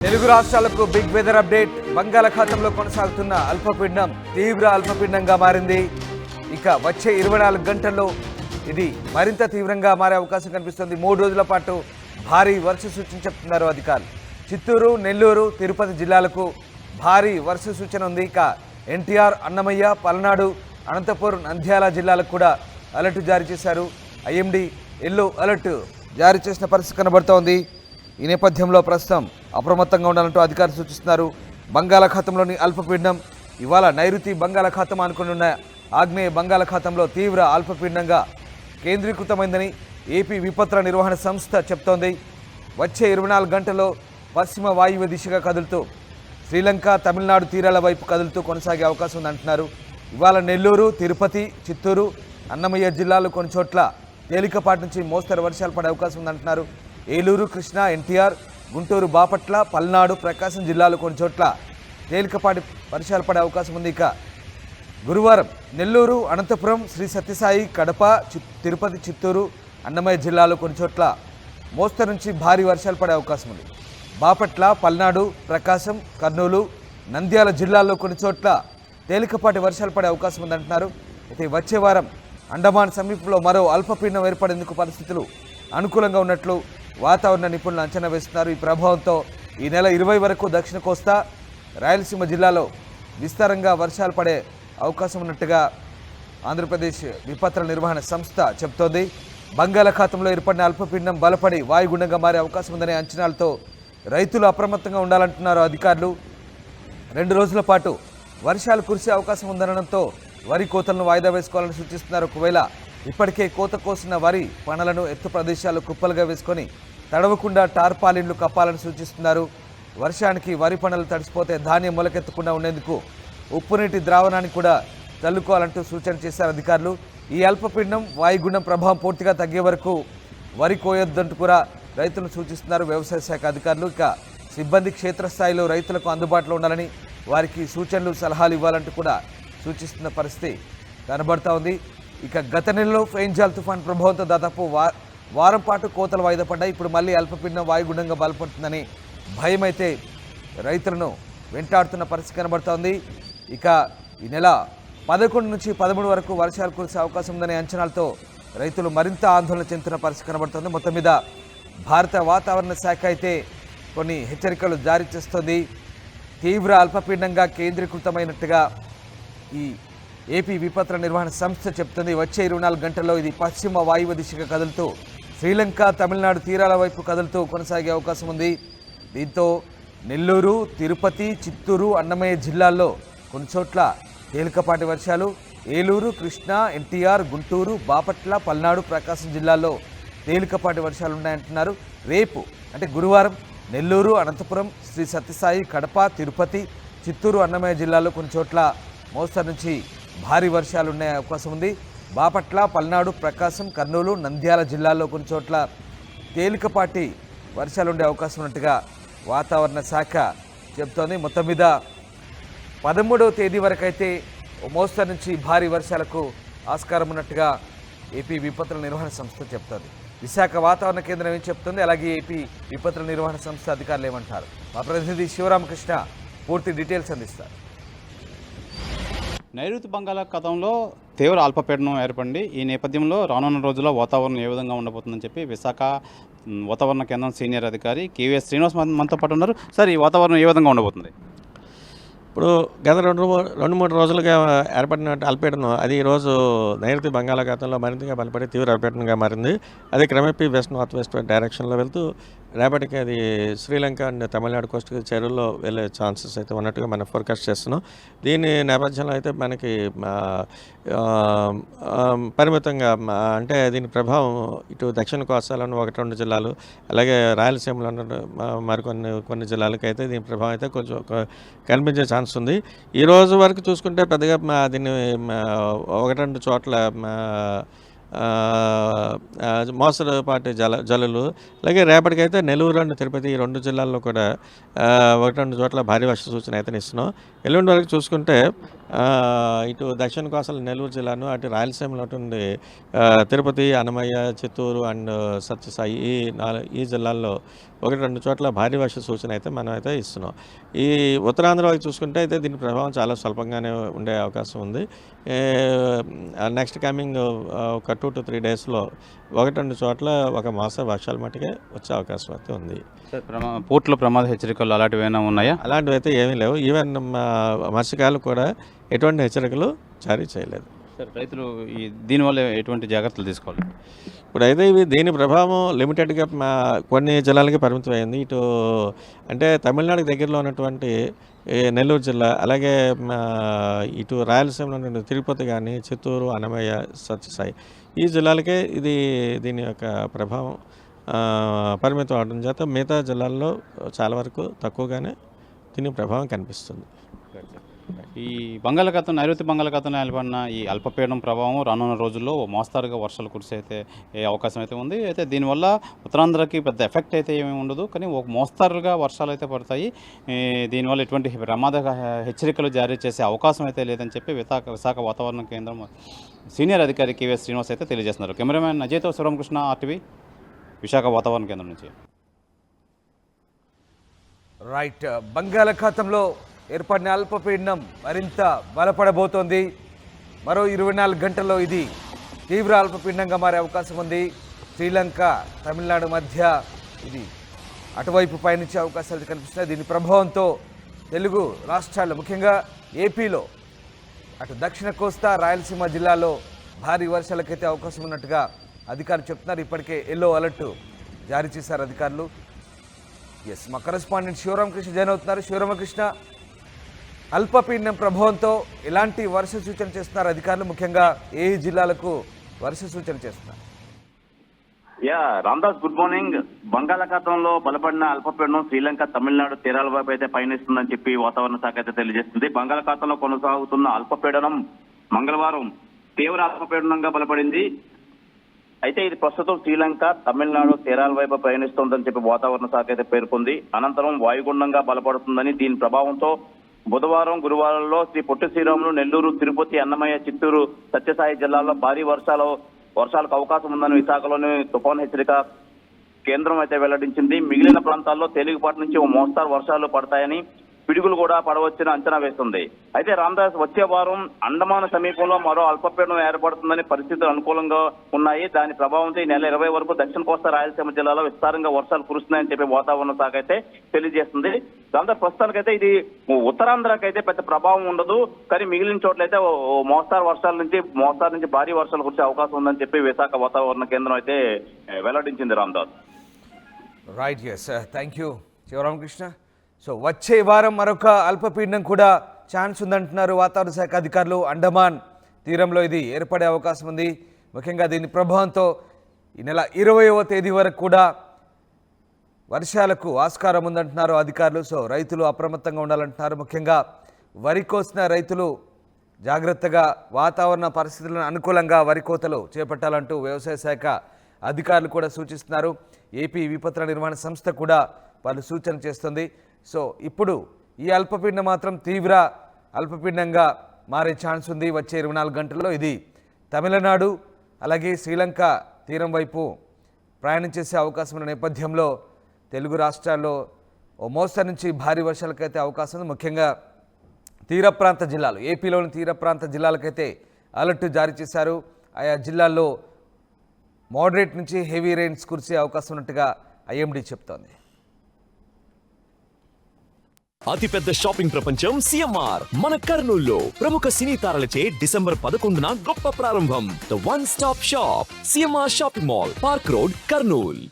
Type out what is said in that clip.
తెలుగు రాష్ట్రాలకు big weather update. బంగాళాఖాతంలో కొనసాగుతున్న అల్పపీడనం తీవ్ర అల్పపీడనంగా మారింది. ఇక వచ్చే 24 గంటల్లో ఇది మరింత తీవ్రంగా మారే అవకాశం కనిపిస్తుంది. 3 రోజుల పాటు భారీ వర్ష సూచన చెప్తున్నారు అధికారులు. చిత్తూరు, నెల్లూరు, తిరుపతి జిల్లాలకు భారీ వర్ష సూచన ఉంది. ఇక ఎన్టీఆర్, అన్నమయ్య, పల్నాడు, అనంతపురం, నంద్యాల జిల్లాలకు కూడా అలర్ట్ జారీ చేశారు. ఐఎండీ ఎల్లో అలర్ట్ జారీ చేసిన పరిస్థితి కనబడుతోంది. ఈ నేపథ్యంలో ప్రస్తుతం అప్రమత్తంగా ఉండాలంటూ అధికారులు సూచిస్తున్నారు. బంగాళాఖాతంలోని అల్పపీడనం ఇవాళ నైరుతి బంగాళాఖాతం అనుకున్న ఆగ్నేయ బంగాళాఖాతంలో తీవ్ర అల్పపీడనంగా కేంద్రీకృతమైందని ఏపీ విపత్తుల నిర్వహణ సంస్థ చెప్తోంది. వచ్చే 24 గంటల్లో పశ్చిమ వాయువ్య దిశగా కదులుతూ శ్రీలంక, తమిళనాడు తీరాల వైపు కదులుతూ కొనసాగే అవకాశం ఉందంటున్నారు. ఇవాళ నెల్లూరు, తిరుపతి, చిత్తూరు, అన్నమయ్య జిల్లాలు కొన్ని చోట్ల తేలికపాటి నుంచి మోస్తరు వర్షాలు పడే అవకాశం ఉందంటున్నారు. ఏలూరు, కృష్ణా, ఎన్టీఆర్, గుంటూరు, బాపట్ల, పల్నాడు, ప్రకాశం జిల్లాలు కొన్ని చోట్ల తేలికపాటి వర్షాలు పడే అవకాశం ఉంది. ఇక గురువారం నెల్లూరు, అనంతపురం, శ్రీ సత్యసాయి, కడప, తిరుపతి, చిత్తూరు, అన్నమయ్య జిల్లాలు కొన్ని చోట్ల మోస్తరు నుంచి భారీ వర్షాలు పడే అవకాశం ఉంది. బాపట్ల, పల్నాడు, ప్రకాశం, కర్నూలు, నంద్యాల జిల్లాల్లో కొన్ని చోట్ల తేలికపాటి వర్షాలు పడే అవకాశం ఉందంటున్నారు. అయితే వచ్చే వారం అండమాన్ సమీపంలో మరో అల్పపీడనం ఏర్పడేందుకు పరిస్థితులు అనుకూలంగా ఉన్నట్లు వాతావరణ నిపుణులు అంచనా వేస్తున్నారు. ఈ ప్రభావంతో ఈ నెల 20 వరకు దక్షిణ కోస్తా, రాయలసీమ జిల్లాలో విస్తారంగా వర్షాలు పడే అవకాశం ఉన్నట్టుగా ఆంధ్రప్రదేశ్ విపత్తుల నిర్వహణ సంస్థ చెబుతోంది. బంగాళాఖాతంలో ఏర్పడిన అల్పపీడనం బలపడి వాయుగుండంగా మారే అవకాశం ఉందనే అంచనాలతో రైతులు అప్రమత్తంగా ఉండాలంటున్నారు అధికారులు. 2 రోజుల పాటు వర్షాలు కురిసే అవకాశం ఉందనడంతో వరి కోతలను వాయిదా వేసుకోవాలని సూచిస్తున్నారు. ఒకవేళ ఇప్పటికే కోత కోసిన వరి పనలను ఎత్తు ప్రదేశాలు కుప్పలుగా వేసుకొని తడవకుండా టార్పాలిన్లు కప్పాలని సూచిస్తున్నారు. వర్షానికి వరి పనలు తడిసిపోతే ధాన్యం మొలకెత్తకుండా ఉండేందుకు ఉప్పునీటి ద్రావణాన్ని కూడా చల్లుకోవాలంటూ సూచన చేశారు అధికారులు. ఈ అల్పపీడనం వాయుగుండం ప్రభావం పూర్తిగా తగ్గే వరకు వరి కోయొద్దంటూ కూడా రైతులు సూచిస్తున్నారు వ్యవసాయ శాఖ అధికారులు. ఇక సిబ్బంది క్షేత్రస్థాయిలో రైతులకు అందుబాటులో ఉండాలని, వారికి సూచనలు, సలహాలు ఇవ్వాలంటూ కూడా సూచిస్తున్న పరిస్థితి కనబడతా ఉంది. ఇక గత నెలలో ఫెయిన్జాల్ తుఫాన్ ప్రభావంతో దాదాపు వారం పాటు కోతలు వాయిదా పడ్డాయి. ఇప్పుడు మళ్ళీ అల్పపీడనం వాయుగుండంగా బలపడుతుందని భయం అయితే రైతులను వెంటాడుతున్న పరిస్థితి కనబడుతోంది. ఇక ఈ నెల 11 నుంచి 13 వరకు వర్షాలు కురిసే అవకాశం ఉందనే అంచనాలతో రైతులు మరింత ఆందోళన చెందుతున్న పరిస్థితి కనబడుతోంది. మొత్తం మీద భారత వాతావరణ శాఖ అయితే కొన్ని హెచ్చరికలు జారీ చేస్తోంది. తీవ్ర అల్పపీడనంగా కేంద్రీకృతమైనట్టుగా ఈ ఏపీ విపత్తుల నిర్వహణ సంస్థ చెప్తుంది. వచ్చే 24 గంటల్లో ఇది పశ్చిమ వాయువ్య దిశగా కదులుతూ శ్రీలంక, తమిళనాడు తీరాల వైపు కదులుతూ కొనసాగే అవకాశం ఉంది. దీంతో నెల్లూరు, తిరుపతి, చిత్తూరు, అన్నమయ్య జిల్లాల్లో కొన్ని చోట్ల తేలికపాటి వర్షాలు, ఏలూరు, కృష్ణా, ఎన్టీఆర్, గుంటూరు, బాపట్ల, పల్నాడు, ప్రకాశం జిల్లాల్లో తేలికపాటి వర్షాలు ఉన్నాయంటున్నారు. రేపు అంటే గురువారం నెల్లూరు, అనంతపురం, శ్రీ సత్యసాయి, కడప, తిరుపతి, చిత్తూరు, అన్నమయ్య జిల్లాల్లో కొన్ని చోట్ల మోస్తరు నుంచి భారీ వర్షాలు ఉండే అవకాశం ఉంది. బాపట్ల, పల్నాడు, ప్రకాశం, కర్నూలు, నంద్యాల జిల్లాల్లో కొన్ని చోట్ల తేలికపాటి వర్షాలు ఉండే అవకాశం ఉన్నట్టుగా వాతావరణ శాఖ చెబుతోంది. మొత్తం మీద 13వ తేదీ వరకు అయితే మోస్తరు నుంచి భారీ వర్షాలకు ఆస్కారం ఉన్నట్టుగా ఏపీ విపత్తుల నిర్వహణ సంస్థ చెప్తోంది. విశాఖ వాతావరణ కేంద్రం ఏం చెప్తుంది, అలాగే ఏపీ విపత్తుల నిర్వహణ సంస్థ అధికారులు ఏమంటారు? మా ప్రతినిధి శివరామకృష్ణ పూర్తి డీటెయిల్స్ అందిస్తారు. నైరుతి బంగాళాఖాతంలో తీవ్ర అల్పపీడనం ఏర్పడింది. ఈ నేపథ్యంలో రానున్న రోజుల్లో వాతావరణం ఏ విధంగా ఉండబోతుందని చెప్పి విశాఖ వాతావరణ కేంద్రం సీనియర్ అధికారి కేవీఎస్ శ్రీనివాస్ మనతో పాటు ఉన్నారు. సార్, ఈ వాతావరణం ఏ విధంగా ఉండబోతుంది? ఇప్పుడు గత 2-3 రోజులుగా ఏర్పడిన అల్పపీడనం అది ఈరోజు నైరుతి బంగాళాఖాతంలో మరింతగా బలపడి తీవ్ర అల్పపీడనంగా మారింది. అది క్రమేపీ నార్త్ వెస్ట్ డైరెక్షన్లో వెళ్తూ రేపటికి అది శ్రీలంక అండ్ తమిళనాడు కోస్ట్కి చేరువలో వెళ్ళే ఛాన్సెస్ అయితే ఉన్నట్టుగా మనం ఫోర్కాస్ట్ చేస్తున్నాం. దీని నేపథ్యంలో అయితే మనకి పరిమితంగా అంటే దీని ప్రభావం ఇటు దక్షిణ కోస్తాలోని 1-2 జిల్లాలు, అలాగే రాయలసీమలో కొన్ని జిల్లాలకు అయితే దీని ప్రభావం అయితే కొంచెం కనిపించే ఛాన్స్ ఉంది. ఈ రోజు వరకు చూసుకుంటే పెద్దగా దీన్ని 1-2 చోట్ల మోస్తరుపాటి జల్లులు. అలాగే రేపటికైతే నెల్లూరు అండ్ తిరుపతి ఈ 2 జిల్లాల్లో కూడా 1-2 చోట్ల భారీ వర్ష సూచన అయితే ఇస్తున్నాం. ఎల్లుండి వరకు చూసుకుంటే ఇటు దక్షిణ కోసల నెల్లూరు జిల్లాను, అటు రాయలసీమలో ఉండి తిరుపతి, అన్నమయ్య, చిత్తూరు అండ్ సత్యసాయి ఈ జిల్లాల్లో 1-2 చోట్ల భారీ వర్ష సూచన అయితే మనం అయితే ఇస్తున్నాం. ఈ ఉత్తరాంధ్రలో చూసుకుంటే అయితే దీని ప్రభావం చాలా స్వల్పంగానే ఉండే అవకాశం ఉంది. నెక్స్ట్ కమింగ్ ఒక 2 to 3 డేస్లో 1-2 చోట్ల ఒక మోస్తరు వర్షాలు మట్టుకే వచ్చే అవకాశం అయితే ఉంది. పోర్టులో ప్రమాద హెచ్చరికలు అలాంటివి ఏమైనా ఉన్నాయా? అలాంటివి అయితే ఏమీ లేవు. ఈవెన్ మత్స్యకారులు కూడా ఎటువంటి హెచ్చరికలు జారీ చేయలేదు. సార్, రైతులు దీనివల్ల ఎటువంటి జాగ్రత్తలు తీసుకోవాలి? ఇప్పుడైతే దీని ప్రభావం లిమిటెడ్గా కొన్ని జిల్లాలకి పరిమితమైంది. ఇటు అంటే తమిళనాడుకి దగ్గరలో ఉన్నటువంటి నెల్లూరు జిల్లా, అలాగే ఇటు రాయలసీమలో ఉన్న తిరుపతి కానీ, చిత్తూరు, అన్నమయ్య, సత్యసాయి ఈ జిల్లాలకే దీని యొక్క ప్రభావం పరిమితం అవడం చేత మిగతా జిల్లాల్లో చాలా వరకు తక్కువగానే దీని ప్రభావం కనిపిస్తుంది. ఈ బంగాళాఖాతం, నైరుతి బంగాళాఖాతంలో ఏర్పడిన ఈ అల్పపీడనం ప్రభావం రానున్న రోజుల్లో మోస్తారుగా వర్షాలు కురిసే అవకాశం అయితే ఉంది. అయితే దీనివల్ల ఉత్తరాంధ్రకి పెద్ద ఎఫెక్ట్ అయితే ఏమీ ఉండదు, కానీ ఒక మోస్తారుగా వర్షాలు అయితే పడతాయి. దీనివల్ల ఎటువంటి ప్రమాద హెచ్చరికలు జారీ చేసే అవకాశం అయితే లేదని చెప్పి విశాఖ వాతావరణ కేంద్రం సీనియర్ అధికారి కేవీఎస్ శ్రీనివాస్ అయితే తెలియజేస్తున్నారు. కెమెరామ్యాన్ అజయ్తో శివరామకృష్ణ, RTV, విశాఖ వాతావరణ కేంద్రం నుంచి. రైట్, బంగాళాఖాతంలో ఏర్పడిన అల్పపీడనం మరింత బలపడబోతోంది. మరో 24 గంటల్లో ఇది తీవ్ర అల్పపీడనంగా మారే అవకాశం ఉంది. శ్రీలంక, తమిళనాడు మధ్య ఇది అటువైపు పయనించే అవకాశాలు కనిపిస్తున్నాయి. దీని ప్రభావంతో తెలుగు రాష్ట్రాల్లో, ముఖ్యంగా ఏపీలో, అటు దక్షిణ కోస్తా, రాయలసీమ జిల్లాలో భారీ వర్షాలకైతే అవకాశం ఉన్నట్టుగా అధికారులు చెప్తున్నారు. ఇప్పటికే ఎల్లో అలర్ట్ జారీ చేశారు అధికారులు. మా కరెస్పాండెంట్ శివరామకృష్ణ జాయిన్ అవుతున్నారు. శివరామకృష్ణ, అల్పపీడనం ప్రభావంతో ఎలాంటి వర్ష సూచన చేస్తున్నారు అధికారులు? ముఖ్యంగా ఏ జిల్లాలకు వర్ష సూచన చేస్తున్నారు? Ramdas, good morning. బంగాళాఖాతంలో బలపడిన అల్పపీడనం శ్రీలంక, తమిళనాడు తీరాల వైపు అయితే పయనిస్తుందని చెప్పి వాతావరణ శాఖ అయితే తెలియజేస్తుంది. బంగాళాఖాతంలో కొనసాగుతున్న అల్పపీడనం మంగళవారం తీవ్ర అల్పపీడనంగా బలపడింది. అయితే ఇది ప్రస్తుతం శ్రీలంక, తమిళనాడు తీరాల వైపు ప్రయాణిస్తోందని చెప్పి వాతావరణ శాఖ అయితే పేర్కొంది. అనంతరం వాయుగుండంగా బలపడుతుందని, దీని ప్రభావంతో బుధవారం, గురువారంలో శ్రీ పొట్టి శ్రీరాములు, నెల్లూరు, తిరుపతి, అన్నమయ్య, చిత్తూరు, సత్యసాయి జిల్లాల్లో భారీ వర్షాలకు అవకాశం ఉందని విశాఖలోని తుఫాను హెచ్చరిక కేంద్రం అయితే వెల్లడించింది. మిగిలిన ప్రాంతాల్లో తేలికపాటి నుంచి ఓ మోస్తారు వర్షాలు పడతాయని, పిడుగులు కూడా పడవచ్చని అంచనా వేస్తుంది. అయితే రామదాస్, వచ్చే వారం అండమాన్ సమీపంలో మరో అల్పపీడనం ఏర్పడుతుందని పరిస్థితులు అనుకూలంగా ఉన్నాయి. దాని ప్రభావంతో ఈ నెల 20 వరకు దక్షిణ కోస్తా, రాయలసీమ జిల్లాలో విస్తారంగా వర్షాలు కురుస్తున్నాయని చెప్పి వాతావరణ శాఖ అయితే తెలియజేస్తుంది. దాంతో ప్రస్తుతానికైతే ఇది ఉత్తరాంధ్రకైతే పెద్ద ప్రభావం ఉండదు, కానీ మిగిలిన చోట్లయితే మోస్తారు నుంచి భారీ వర్షాలు కురిసే అవకాశం ఉందని చెప్పి విశాఖ వాతావరణ కేంద్రం అయితే వెల్లడించింది. Ramadas. Right, thank you Sivaramakrishna. So వచ్చే వారం మరొక అల్పపీడనం కూడా ఛాన్స్ ఉందంటున్నారు వాతావరణ శాఖ అధికారులు. అండమాన్ తీరంలో ఇది ఏర్పడే అవకాశం ఉంది. ముఖ్యంగా దీని ప్రభావంతో ఈ నెల 20వ తేదీ వరకు కూడా వర్షాలకు ఆస్కారం ఉందంటున్నారు అధికారులు. సో రైతులు అప్రమత్తంగా ఉండాలంటున్నారు. ముఖ్యంగా వరి కోసిన రైతులు జాగ్రత్తగా వాతావరణ పరిస్థితులను అనుకూలంగా వరి కోతలు చేపట్టాలంటూ వ్యవసాయ శాఖ అధికారులు కూడా సూచిస్తున్నారు. ఏపీ విపత్తుల నిర్వహణ సంస్థ కూడా వాళ్ళు సూచన చేస్తుంది. సో ఇప్పుడు ఈ అల్పపీడనం మాత్రం తీవ్ర అల్పపీడనంగా మారే ఛాన్స్ ఉంది. వచ్చే 24 గంటల్లో ఇది తమిళనాడు, అలాగే శ్రీలంక తీరం వైపు ప్రయాణం చేసే అవకాశం ఉన్న నేపథ్యంలో తెలుగు రాష్ట్రాల్లో ఓ మోస్తరు నుంచి భారీ వర్షాలకైతే అవకాశం ఉంది. ముఖ్యంగా తీర ప్రాంత జిల్లాలు, ఏపీలోని తీర ప్రాంత జిల్లాలకైతే అలర్ట్ జారీ చేశారు. ఆయా జిల్లాల్లో మోడరేట్ నుంచి హెవీ రెయిన్స్ కురిసే అవకాశం ఉన్నట్టుగా ఐఎండీ చెప్తోంది. అతిపెద్ద షాపింగ్ ప్రపంచం సిఎంఆర్ మన కర్నూలులో ప్రముఖ సినీ తారలచే డిసెంబర్ 11న గొప్ప ప్రారంభం. The one stop shop CMR shopping mall, park road, Kurnool.